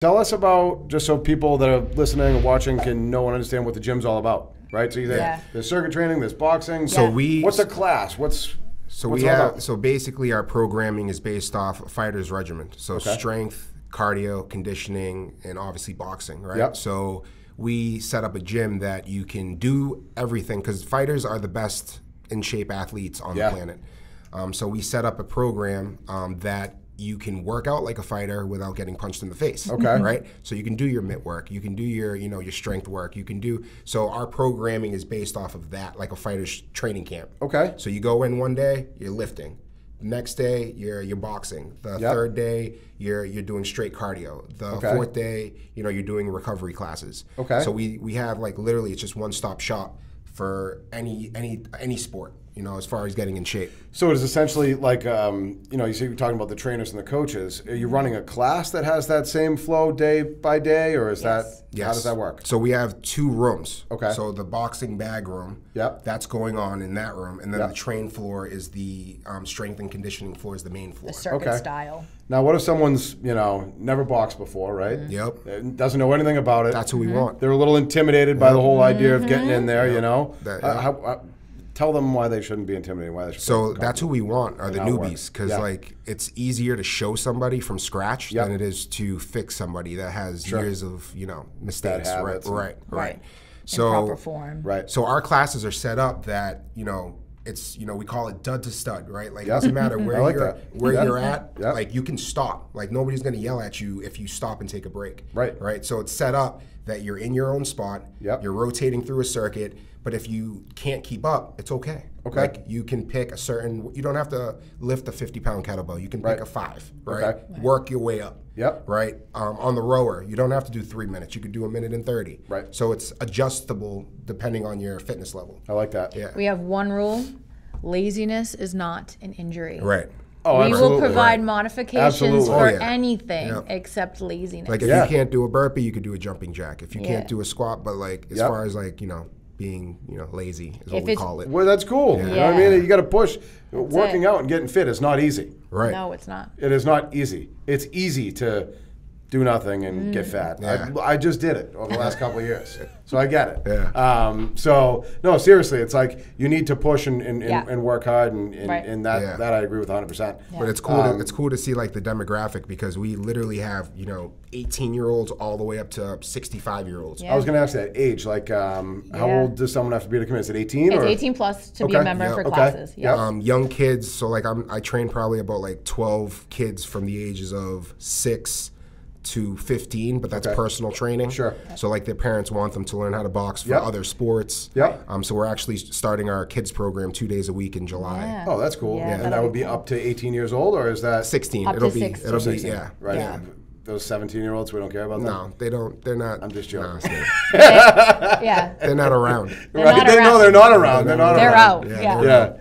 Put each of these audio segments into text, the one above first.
Tell us about, just so people that are listening and watching can know and understand what the gym's all about, right? So you say there's circuit training, there's boxing. So what's a class? So basically our programming is based off a fighter's regimen. So strength, cardio, conditioning, and obviously boxing, right? Yep. So we set up a gym that you can do everything, because fighters are the best in shape athletes on the planet. So we set up a program that you can work out like a fighter without getting punched in the face. Okay. Right? So you can do your mitt work, you can do your, your strength work, so our programming is based off of that, like a fighter's training camp. Okay. So you go in one day, you're lifting. The next day, you're boxing. The third day, you're doing straight cardio. The fourth day, you're doing recovery classes. Okay. So we have like literally it's just one-stop shop for any sport, as far as getting in shape. So it is essentially like, you see you're talking about the trainers and the coaches. Are you running a class that has that same flow day by day, or is that, how does that work? So we have 2 rooms. Okay. So the boxing bag room, that's going on in that room, and then the train floor is the strength and conditioning floor is the main floor. The circuit style. Now, what if someone's, never boxed before, right? Yep. Doesn't know anything about it. That's who we want. They're a little intimidated by the whole idea of getting in there, tell them why they shouldn't be intimidated, why they should. So that's who we want, are the newbies, because it's easier to show somebody from scratch than it is to fix somebody that has years of mistakes. Right. So in proper form. Right. So our classes are set up that it's we call it dud to stud, right? Like it doesn't matter where you're at, like you can stop. Like nobody's gonna yell at you if you stop and take a break. Right. So it's set up that you're in your own spot. You're rotating through a circuit. But if you can't keep up, it's okay. Like you can pick you don't have to lift a 50-pound kettlebell. You can pick a 5, right? Work your way up. Right? On the rower, you don't have to do 3 minutes. You could do 1 minute and 30. Right. So it's adjustable depending on your fitness level. I like that. We have one rule: laziness is not an injury. Right. Oh, we will provide modifications for anything except laziness. Like if you can't do a burpee, you could do a jumping jack. If you can't do a squat, but like as far as like, being lazy is what we call it. Well, that's cool. You know what I mean? You got to push. Working out and getting fit is not easy. Right. No, it's not. It is not easy. It's easy to do nothing and get fat. I just did it over the last couple of years, so I get it. So no, seriously, it's like you need to push and work hard, and that I agree with 100%. But it's cool. It's cool to see like the demographic, because we literally have 18-year-olds all the way up to 65-year-olds. I was going to ask that age. Like, how old does someone have to be to come in? Is it 18? It's 18 plus to be a member for classes. Young kids. So like I train probably about like 12 kids from the ages of 6 to 15, but that's personal training. Sure. So like their parents want them to learn how to box for other sports. So we're actually starting our kids program 2 days a week in July. Oh, that's cool. And that would be up to 18 years old, or is that 16? It'll be 16. Right. Those 17-year-olds, we don't care about them? No, they don't. They're not. I'm just joking. They're not around. They're not around. They're out.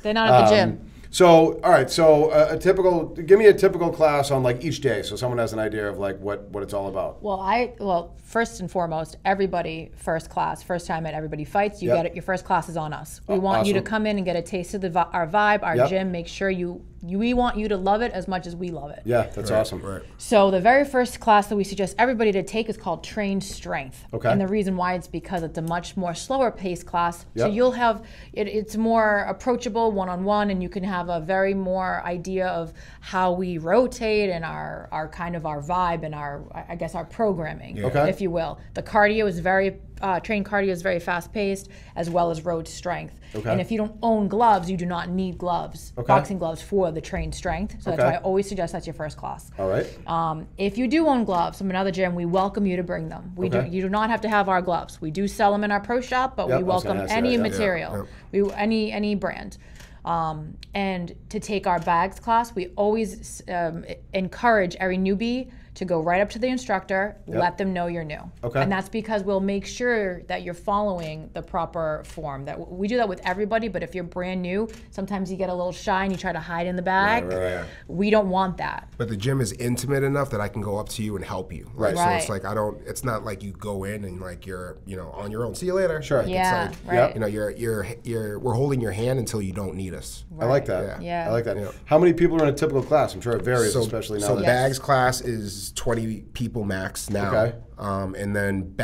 They're not at the gym. So, all right. So, give me a typical class on like each day, so someone has an idea of like what it's all about. Well, first and foremost, everybody first time at Everybody Fights. You get it. Your first class is on us. We want you to come in and get a taste of our vibe, our gym. Make sure we want you to love it as much as we love it. Yeah, that's awesome. Right. So the very first class that we suggest everybody to take is called Trained Strength. And the reason why it's because it's a much more slower paced class. So you'll have it's more approachable one-on-one, and you can have a very more idea of how we rotate and our kind of our vibe and our programming, if you will. The cardio is trained cardio is very fast paced, as well as road strength. And if you don't own gloves, you do not need gloves, boxing gloves, for the trained strength. So that's why I always suggest that's your first class. All right. If you do own gloves from another gym, we welcome you to bring them. You do not have to have our gloves. We do sell them in our pro shop, but we welcome any material, any brand. And to take our bags class, we always encourage every newbie to go right up to the instructor, let them know you're new. And that's because we'll make sure that you're following the proper form. That we do that with everybody, but if you're brand new, sometimes you get a little shy and you try to hide in the bag. We don't want that. But the gym is intimate enough that I can go up to you and help you. So it's like it's not like you go in and like you're on your own. See you later. Sure. It's like we're holding your hand until you don't need us. I like that. I like that. How many people are in a typical class? I'm sure it varies, especially now. So bags class is is 20 people max now. Okay. And then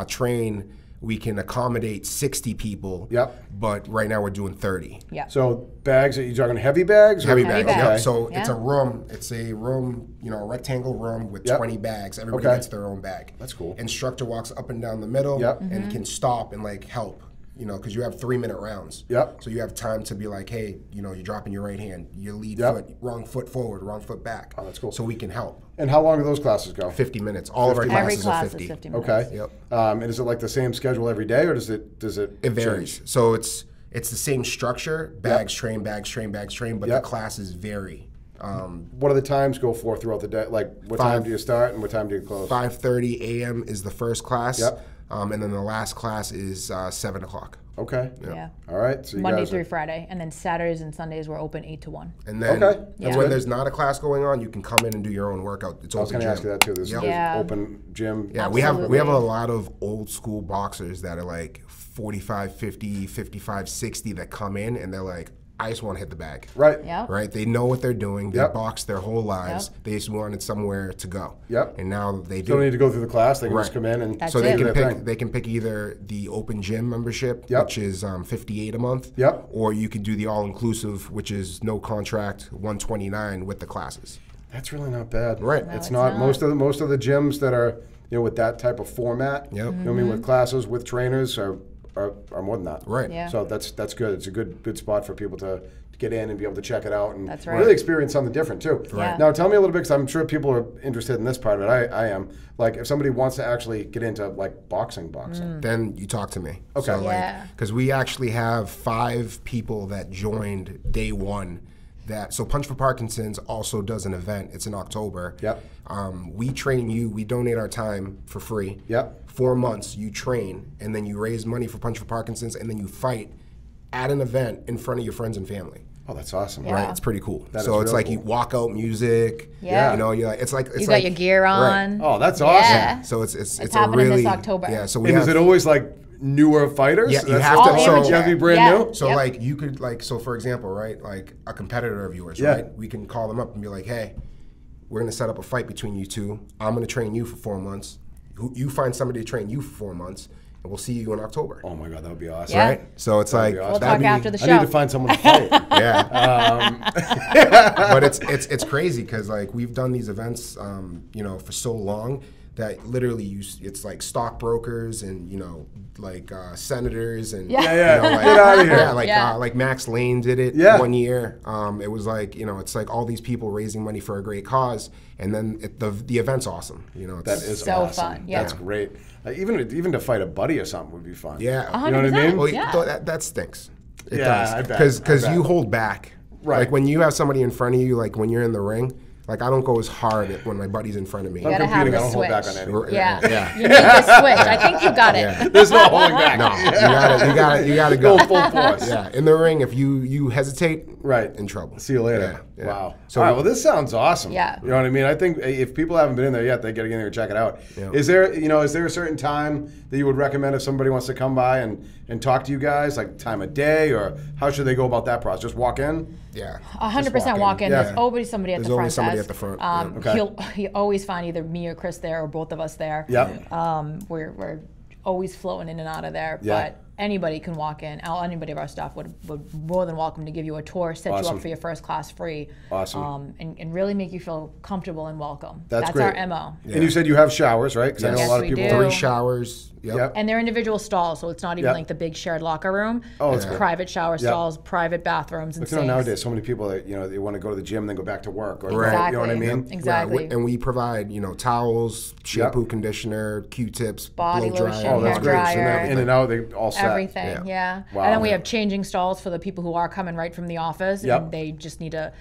train, we can accommodate 60 people. Yep. But right now we're doing 30. Yeah. So bags, are you talking heavy bags? Heavy bags. bags. Yep. So it's a room. It's a room, a rectangle room with 20 bags. Everybody gets their own bag. That's cool. Instructor walks up and down the middle and can stop and like help. Because you have 3-minute rounds. Yep. So you have time to be like, hey, you're dropping your right hand. Your lead foot, wrong foot forward, wrong foot back. Oh, that's cool. So we can help. And how long do those classes go? 50 minutes. All of our Every classes class are 50. is 50 minutes. Okay. Yep. And is it like the same schedule every day, or does it It varies. change? So it's the same structure, bags, train, bags, train, bags, train, but the classes vary. What do the times go for throughout the day? Like, what time do you start and what time do you close? 5:30 a.m. is the first class. Yep. And then the last class is 7 o'clock. Okay. Yeah. All right. So you Monday guys through Friday, and then Saturdays and Sundays we're open 8 to 1. And then Yeah. when there's not a class going on, you can come in and do your own workout. It's I was open going to gym. ask you that too. There's open gym. Yeah, we have a lot of old school boxers that are like 45, 50, 55, 60 that come in and they're like, I just want to hit the bag. Right. Yep. Right? They know what they're doing. They boxed their whole lives. They just wanted somewhere to go. Yep. And now they do. Don't need to go through the class. They can just come in and That's So they it. can do their pick. thing. They can pick either the open gym membership, which is $58 a month, or you could do the all inclusive, which is no contract, $129 with the classes. That's really not bad. Right. No, it's not. Most of the gyms that are with that type of format. Yep. You know what I mean, with classes with trainers are more than that. Right. Yeah. So that's good. It's a good spot for people to get in and be able to check it out and That's right. really experience something different too. Right. Now tell me a little bit, because I'm sure people are interested in this part of it. I am. Like, if somebody wants to actually get into like boxing, Then you talk to me. Okay. So because we actually have 5 people that joined day 1. So Punch for Parkinson's also does an event. It's in October. Yep. We train you. We donate our time for free. Yep. 4 months you train, and then you raise money for Punch for Parkinson's, and then you fight at an event in front of your friends and family. Oh, that's awesome. Yeah. Right, it's pretty cool. That So is it's real like cool. you walk out music. Yeah. It's like You got your gear on. Oh, that's awesome. Yeah. So it's a happening really this October. Yeah. So we And have, is it always like newer fighters? Yeah, you That's have what to- the- so- you have to be brand Yeah. new. So Yep. like you could so for example, right, like a competitor of yours, Yeah. right? We can call them up and be like, hey, we're gonna set up a fight between you two. I'm gonna train you for 4 months. You find somebody to train you for 4 months, and we'll see you in October. Oh my God, that would be awesome. Yeah. Right? So it's like be awesome. We'll that'd talk be- after the I show. need to find someone to fight. Yeah. But it's crazy because like we've done these events, for so long that literally it's like stockbrokers and senators and Yeah. like, Get out of here. yeah, like Yeah. like Max Lane did it Yeah. 1 year. It was like it's like all these people raising money for a great cause, and then the event's awesome. It's, That is So awesome. fun, yeah. That's great. Even to fight a buddy or something would be fun. yeah. You know what I mean? Well, Yeah. that stinks. It Yeah, does. I bet. Because I bet. you hold back. Right. Like when you have somebody in front of you, like when you're in the ring, like I don't go as hard when my buddy's in front of me. I'm gotta have competing. the I don't hold back switch. on anything. Yeah. Yeah. You need the switch. I think you got it. There's no holding back. No, you gotta go. Go full force. Yeah, in the ring, if you hesitate, Right. in trouble. See you later. Yeah, yeah. Wow. So All right. Well, this sounds awesome. Yeah. You know what I mean? I think if people haven't been in there yet, they got to get in there and check it out. Yeah. Is there a certain time that you would recommend if somebody wants to come by and talk to you guys, like time of day, or how should they go about that process? Just walk in? Yeah. 100% walk in. Yeah. There's always somebody at There's the front always somebody desk. at the front, yeah. Okay. You'll always find either me or Chris there, or both of us there. Yep. We're always floating in and out of there. Yeah. But anybody can walk in. Anybody of our staff would more than welcome to give you a tour, set you Awesome. up for your first class free. Awesome. And really make you feel comfortable and welcome. That's our great. MO. And you said you have showers, right? Because I know Yes, a lot of we people. do. 3 showers. Yep. And they're individual stalls, so it's not even Yep. like the big shared locker room. Oh, it's that's good. private shower stalls, private bathrooms, and But you know, sinks. nowadays, so many people that they want to go to the gym and then go back to work, or Right. you know what I mean? Exactly. And we provide, towels, shampoo, conditioner, Q-tips, Body blow lotion, dryer. Oh, that's hair great. So dryer. now in and out, they all set. Everything, yeah. Wow. And then we have changing stalls for the people who are coming right from the office, Yep. and they just need to,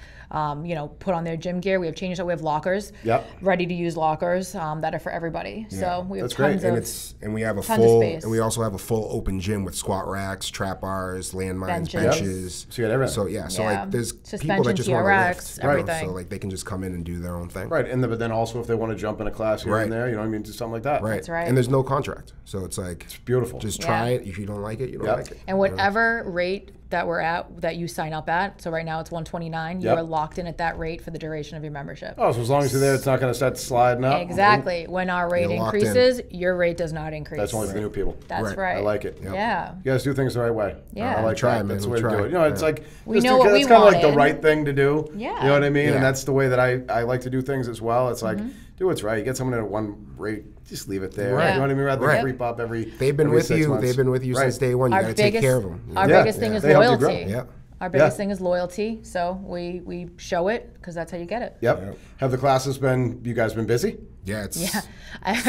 put on their gym gear. We have changing stalls. We have lockers, Yep. ready to use lockers that are for everybody. So we have That's great. tons of. And we have a Tons of full, space. and we also have a full open gym with squat racks, trap bars, landmines, Benches. benches. So you got everything. So yeah, so Yeah. like there's people Suspension, that just want to TRX, lift, everything. So like they can just come in and do their own thing. Right, but then also if they want to jump in a class here Right. and there, you know what I mean, do something like that. Right. That's right. And there's no contract, so it's like Beautiful. just Yeah. try it. If you don't like it, you don't Yep. like it. And whatever rate that we're at, that you sign up at. So right now it's $129. You are locked in at that rate for the duration of your membership. Oh, so as long as you're there, it's not going to start sliding up. Exactly. When our rate increases, your rate does not increase. That's only for the new people. That's right. I like it. Yeah. You guys do things the right way. Yeah. I like that. That's the way to do it. You know, it's like we know what we it's kind of like the wanted. right thing to do. Yeah. You know what I mean? And that's the way that I like to do things as well. It's like, do what's right. You get someone at one rate, just leave it there. Right. You know what I mean? Rather than creep up every. They've been with you. They've been with you since day one. You got to take care of them. Our biggest thing is loyalty. Yeah. Our biggest thing is loyalty, so we show it because that's how you get it. Yep. Have the classes been? You guys been busy? Yeah, it's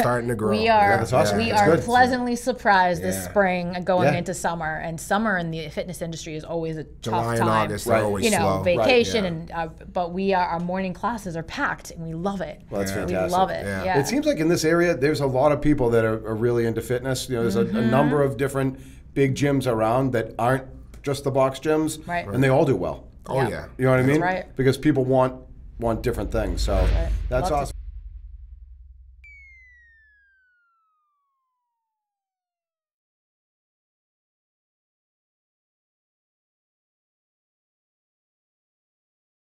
starting to grow. We are. That's awesome. We are pleasantly surprised this spring going into summer, and summer in the fitness industry is always a July tough time. and August are always slow. Vacation and but our morning classes are packed and we love it. Well, that's fantastic. We love it. Yeah. It seems like in this area there's a lot of people that are really into fitness. You know, there's a number of different big gyms around that aren't just the box gyms, and they all do well. Oh yeah. You know what I mean? Right. Because people want different things. So that's awesome.